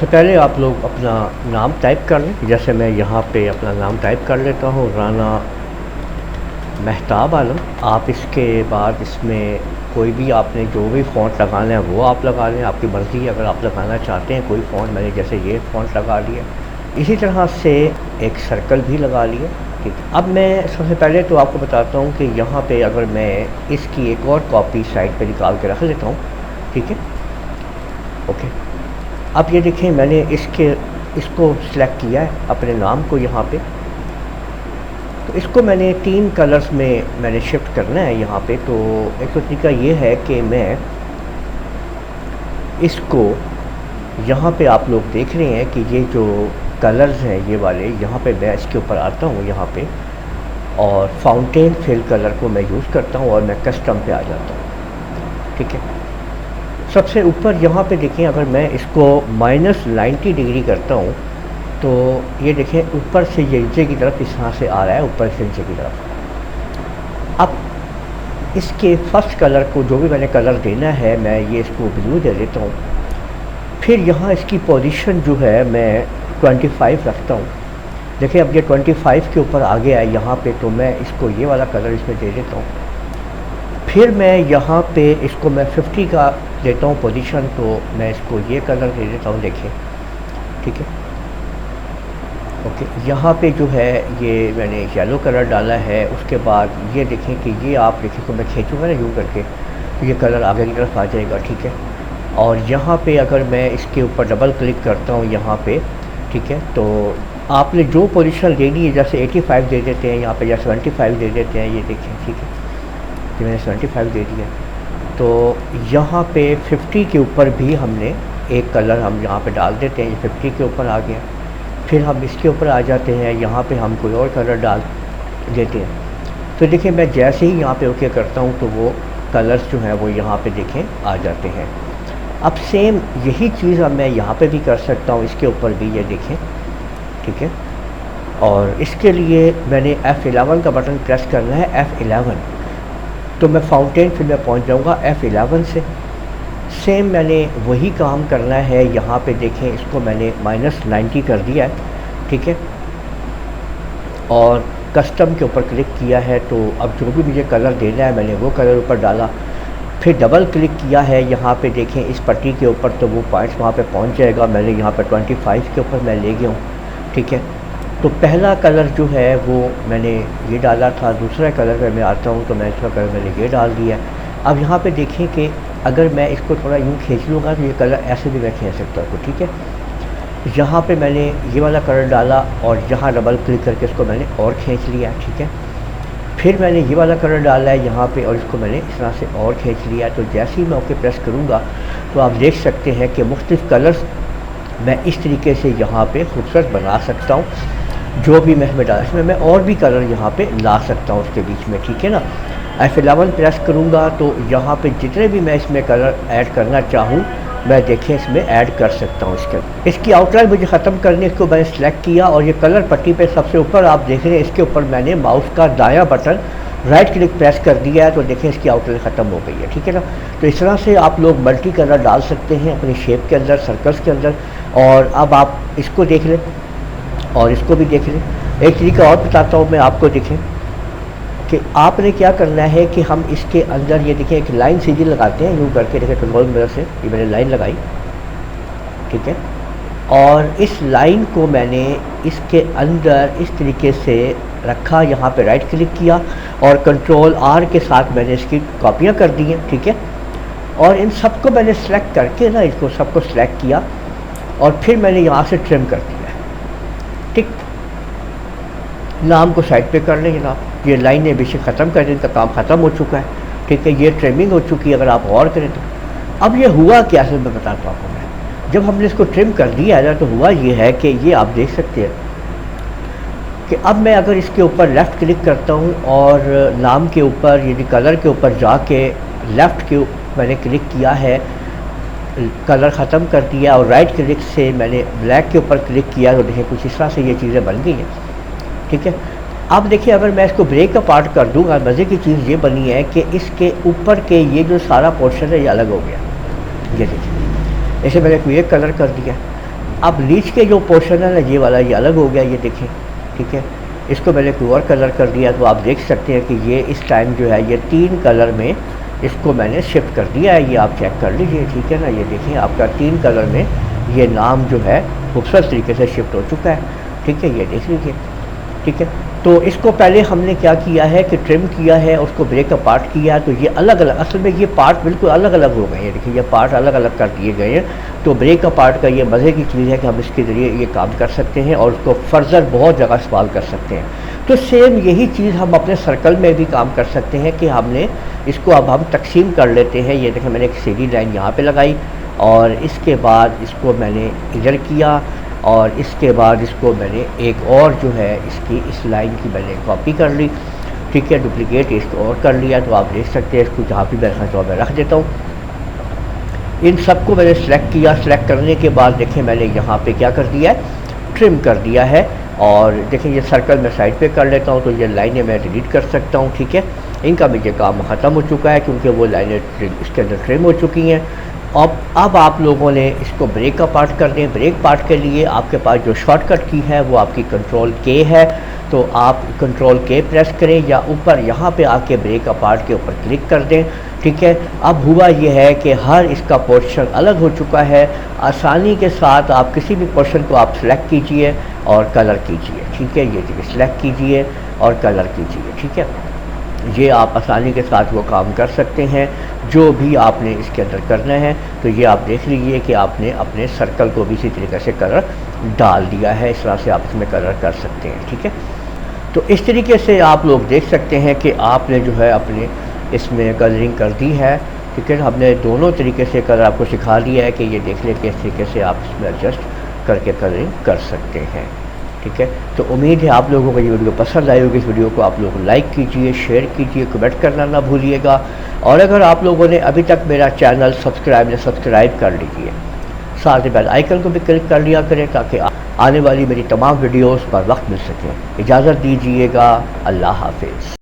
सबसे पहले आप लोग अपना नाम टाइप कर लें। जैसे मैं यहाँ पे अपना नाम टाइप कर लेता हूँ, राना महताब आलम। आप इसके बाद इसमें कोई भी आपने जो भी फ़ॉन्ट लगाना है वो आप लगा लें, आपकी मर्ज़ी है। अगर आप लगाना चाहते हैं कोई फ़ॉन्ट, मैंने जैसे ये फ़ॉन्ट लगा लिया, इसी तरह से एक सर्कल भी लगा लिया। ठीक, अब मैं सबसे पहले तो आपको बताता हूँ कि यहाँ पे अगर मैं इसकी एक और कॉपी साइड पे निकाल के रख लेता हूँ, ठीक है, ओके। अब ये देखें, मैंने इसको सिलेक्ट किया है अपने नाम को यहाँ पे, तो इसको मैंने 3 कलर्स में मैंने शिफ्ट करना है यहाँ पे। तो एक तो तरीका ये है कि मैं इसको यहाँ पे, आप लोग देख रहे हैं कि ये जो कलर्स हैं ये वाले, यहाँ पे मैं इसके ऊपर आता हूँ यहाँ पे, और फाउंटेन फिल कलर को मैं यूज़ करता हूँ और मैं कस्टम पे आ जाता हूँ। ठीक है, सबसे ऊपर यहाँ पे देखें, अगर मैं इसको -90 डिग्री करता हूँ तो ये देखें ऊपर से ये नीचे की तरफ इस तरह से आ रहा है, ऊपर से नीचे की तरफ। अब इसके फर्स्ट कलर को, जो भी मैंने कलर देना है, मैं ये इसको ब्लू दे देता हूँ। फिर यहाँ इसकी पोजीशन जो है मैं 25 रखता हूँ। देखिए अब ये 25 के ऊपर आ गया है यहाँ पे, तो मैं इसको ये वाला कलर इसमें दे देता हूँ। फिर मैं यहाँ पे इसको मैं 50 का देता हूँ पोजीशन, तो मैं इसको ये कलर दे देता हूँ, देखिए, ठीक है, ओके। यहाँ पे जो है ये मैंने येलो कलर डाला है। उसके बाद ये देखें कि ये आप देखें, तो मैं खींचूँगा ना यूँ करके, तो ये कलर आगे की तरफ आ जाएगा, ठीक है। और यहाँ पे अगर मैं इसके ऊपर डबल क्लिक करता हूँ यहाँ पे, ठीक है, तो आपने जो पोजीशन लेनी है, जैसे 85 दे देते हैं यहाँ पे, या 75 दे देते हैं, ये देखें, ठीक है, कि मैंने 75 दे दिया। तो यहाँ पे 50 के ऊपर भी हमने एक कलर हम यहाँ पे डाल देते हैं, ये 50 के ऊपर आ गया। फिर हम इसके ऊपर आ जाते हैं, यहाँ पे हम कोई और कलर डाल देते हैं। तो देखिए मैं जैसे ही यहाँ पे ओके करता हूँ तो वो कलर्स जो हैं वो यहाँ पे देखें आ जाते हैं। अब सेम यही चीज़ अब मैं यहाँ पे भी कर सकता हूँ, इसके ऊपर भी ये देखें, ठीक है। और इसके लिए मैंने F11 का बटन प्रेस करना है, F11, तो मैं फाउंटेन फिल में पहुँच जाऊँगा F11 से। सेम मैंने वही काम करना है यहाँ पे, देखें इसको मैंने -90 कर दिया है, ठीक है, और कस्टम के ऊपर क्लिक किया है। तो अब जो भी मुझे कलर देना है मैंने वो कलर ऊपर डाला। फिर डबल क्लिक किया है यहाँ पे, देखें इस पट्टी के ऊपर, तो वो पॉइंट्स वहाँ पे पहुँच जाएगा। मैंने यहाँ पे 25 के ऊपर मैं ले गया हूँ, ठीक है। तो पहला कलर जो है वो मैंने ये डाला था। दूसरा कलर पे मैं आता हूँ तो मैं दूसरा कलर मैंने ये डाल दिया। अब यहाँ पे देखें कि अगर मैं इसको थोड़ा यूँ खींच लूँगा तो ये कलर ऐसे भी मैं खींच सकता हूँ, ठीक है। यहाँ पे मैंने ये वाला कलर डाला और यहाँ डबल क्लिक करके इसको मैंने और खींच लिया, ठीक है। फिर मैंने ये वाला कलर डाला है यहाँ पे और इसको मैंने इस तरह से और खींच लिया। तो जैसे ही मैं ओके प्रेस करूँगा तो आप देख सकते हैं कि मुख्तलिफ़ कलर्स मैं इस तरीके से यहाँ पे खूबसूरत बना सकता हूँ। जो भी मैं इसमें डाला, इसमें मैं और भी कलर यहाँ पे ला सकता हूँ उसके बीच में, ठीक है ना। F11 प्रेस करूँगा तो यहाँ पे जितने भी मैं इसमें कलर ऐड करना चाहूँ मैं देखें इसमें ऐड कर सकता हूँ। इसकी आउटलाइन मुझे ख़त्म करने को मैंने सेलेक्ट किया और ये कलर पट्टी पे सबसे ऊपर आप देख रहे हैं, इसके ऊपर मैंने माउस का दायां बटन राइट क्लिक प्रेस कर दिया है। तो देखें इसकी आउटलाइन ख़त्म हो गई है, ठीक है ना। तो इस तरह से आप लोग मल्टी कलर डाल सकते हैं अपनी शेप के अंदर, सर्कल्स के अंदर। और अब आप इसको देख लें और इसको भी देख लें। एक तरीका और बताता हूँ मैं आपको, देखें कि आपने क्या करना है कि हम इसके अंदर ये देखें एक लाइन सीधी लगाते हैं यूँ करके, देखें कंट्रोल मिरर से ये मैंने लाइन लगाई, ठीक है। और इस लाइन को मैंने इसके अंदर इस तरीके से रखा, यहाँ पे राइट क्लिक किया और कंट्रोल R के साथ मैंने इसकी कॉपियाँ कर दी हैं, ठीक है। और इन सबको मैंने सेलेक्ट करके ना, इसको सबको सेलेक्ट किया और फिर मैंने यहाँ से ट्रिम कर दिया, ठीक। नाम को साइड पे कर लें जनाब। ये लाइनें बेशक ख़त्म कर दें, इनका काम ख़त्म हो चुका है, ठीक है। ये ट्रिमिंग हो चुकी है, अगर आप गौर करें तो। अब ये हुआ क्या, मैं बताता हूँ आपको। मैं जब हमने इसको ट्रिम कर दिया है तो हुआ ये है कि ये आप देख सकते हैं कि अब मैं अगर इसके ऊपर लेफ़्ट क्लिक करता हूँ और नाम के ऊपर यानी कलर के ऊपर जाके लेफ़्ट के मैंने क्लिक किया है, कलर ख़त्म कर दिया और राइट क्लिक से मैंने ब्लैक के ऊपर क्लिक किया, तो देखिए कुछ इस तरह से ये चीज़ें बन गई हैं, ठीक है। अब देखिए अगर मैं इसको ब्रेक अपार्ट कर दूंगा, मज़े की चीज़ ये बनी है कि इसके ऊपर के ये जो सारा पोर्शन है ये अलग हो गया। ये देखिए, ऐसे मैंने कोई एक कलर कर दिया, अब नीच के जो पोर्शन है ना ये वाला, ये अलग हो गया, ये देखें, ठीक है। इसको मैंने कोई और कलर कर दिया, तो आप देख सकते हैं कि ये इस टाइम जो है ये 3 कलर में इसको मैंने शिफ्ट कर दिया है। ये आप चेक कर लीजिए, ठीक है ना। ये देखें आपका 3 कलर में ये नाम जो है खूबसूरत तरीके से शिफ्ट हो चुका है, ठीक है। ये देख लीजिए, ठीक है। तो इसको पहले हमने क्या किया है कि ट्रिम किया है, उसको ब्रेक अपार्ट किया है, तो ये अलग अलग, असल में ये पार्ट बिल्कुल अलग अलग हो गए हैं। देखिए ये पार्ट अलग अलग कर दिए गए हैं। तो ब्रेक अपार्ट का ये मज़े की चीज़ है कि हम इसके ज़रिए ये काम कर सकते हैं और उसको फर्दर बहुत जगह इस्तेमाल कर सकते हैं। तो सेम यही चीज़ हम अपने सर्कल में भी काम कर सकते हैं कि हमने इसको अब हम तकसीम कर लेते हैं। ये देखें मैंने एक सीधी लाइन यहाँ पे लगाई और इसके बाद इसको मैंने इधर किया और इसके बाद इसको मैंने एक और जो है इसकी इस लाइन की मैंने कॉपी कर ली, ठीक है, डुप्लीकेट इसको और कर लिया। तो आप देख सकते हैं इसको जहाँ भी मैं रखना चाहूँ मैं रख देता हूँ। इन सबको मैंने सेलेक्ट किया। सेलेक्ट करने के बाद देखें मैंने यहाँ पे क्या कर दिया है, ट्रिम कर दिया है। और देखें ये सर्कल मैं साइड पे कर लेता हूँ, तो ये लाइनें मैं डिलीट कर सकता हूँ, ठीक है। इनका भी ये काम ख़त्म हो चुका है क्योंकि वो लाइनें इसके अंदर ट्रिम हो चुकी हैं। अब आप लोगों ने इसको ब्रेक का पार्ट कर दें। ब्रेक पार्ट के लिए आपके पास जो शॉर्टकट की है वो आपकी कंट्रोल के है, तो आप कंट्रोल के प्रेस करें या ऊपर यहाँ पे आके ब्रेक का पार्ट के ऊपर क्लिक कर दें, ठीक है। अब हुआ ये है कि हर इसका पोर्शन अलग हो चुका है। आसानी के साथ आप किसी भी पोर्शन को आप सेलेक्ट कीजिए और कलर कीजिए, ठीक है। ये सिलेक्ट कीजिए और कलर कीजिए, ठीक है। ये आप आसानी के साथ वो काम कर सकते हैं जो भी आपने इसके अंदर करना है। तो ये आप देख लीजिए कि आपने अपने सर्कल को भी इसी तरीके से कलर डाल दिया है। इस तरह से आप इसमें कलर कर सकते हैं, ठीक है। तो इस तरीके से आप लोग देख सकते हैं कि आपने जो है अपने इसमें कलरिंग कर दी है, ठीक है। हमने दोनों तरीके से कलर आपको सिखा दिया है कि ये देख लें किस तरीके से आप इसमें एडजस्ट करके कलरिंग कर सकते हैं, ठीक है। तो उम्मीद है आप लोगों को ये वीडियो पसंद आई होगी। इस वीडियो को आप लोग लाइक कीजिए, शेयर कीजिए, कमेंट करना ना भूलिएगा। और अगर आप लोगों ने अभी तक मेरा चैनल सब्सक्राइब कर लीजिए, साथ ही बेल आइकन को भी क्लिक कर लिया करें ताकि आने वाली मेरी तमाम वीडियोस पर वक्त मिल सके। इजाज़त दीजिएगा, अल्लाह हाफिज़।